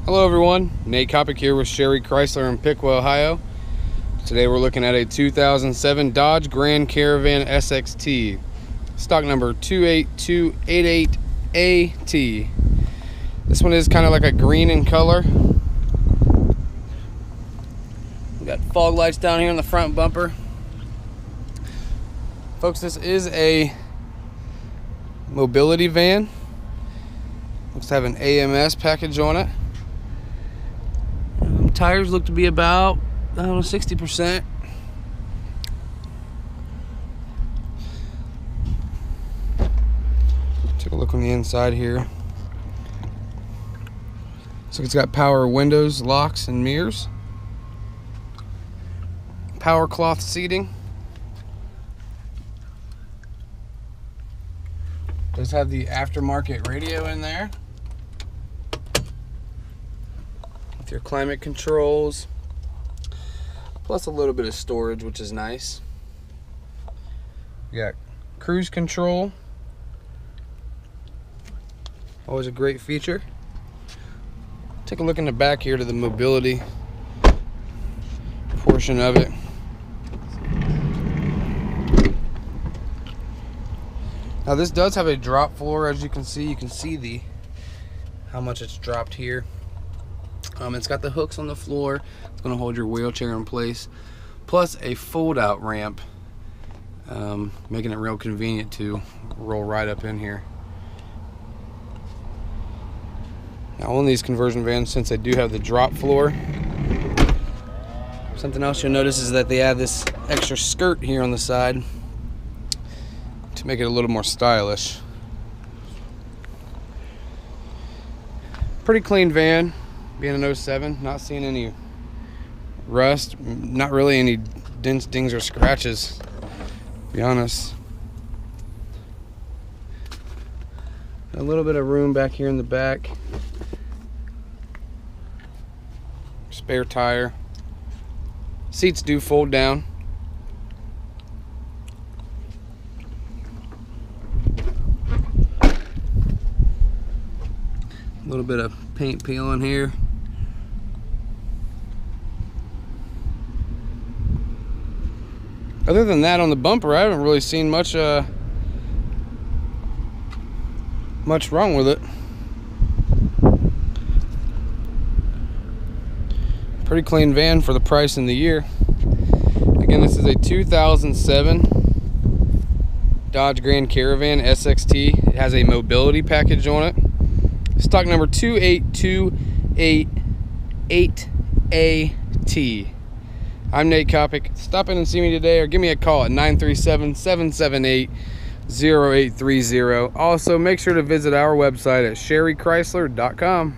Hello everyone, Nate Kopic here with Sherry Chrysler in Piqua, Ohio. Today we're looking at a 2007 Dodge Grand Caravan SXT, stock number 28288AT. This one is kind of like a green in color. We've got fog lights down here in the front bumper. Folks, this is a mobility van. Looks to have an AMS package on it. Tires look to be about, 60%. Take a look on the inside here. So it's got power windows, locks, and mirrors. Power cloth seating. Does have the aftermarket radio in there. Your climate controls, plus a little bit of storage, which is nice. You got cruise control, always a great feature. Take a look in the back here to the mobility portion of it. Now this does have a drop floor, as you can see. You can see how much it's dropped here. It's got the hooks on the floor. It's going to hold your wheelchair in place, plus a fold-out ramp, making it real convenient to roll right up in here. Now on these conversion vans, since they do have the drop floor, something else you'll notice is that they have this extra skirt here on the side to make it a little more stylish. Pretty clean van. Being an 07, not seeing any rust, not really any dents, dings, or scratches, to be honest. A little bit of room back here in the back. Spare tire. Seats do fold down. A little bit of paint peeling here. Other than that, on the bumper, I haven't really seen much wrong with it. Pretty clean van for the price and the year. Again, this is a 2007 Dodge Grand Caravan SXT. It has a mobility package on it. Stock number 28288AT. I'm Nate Kopic. Stop in and see me today or give me a call at 937-778-0830. Also, make sure to visit our website at sherrychrysler.com.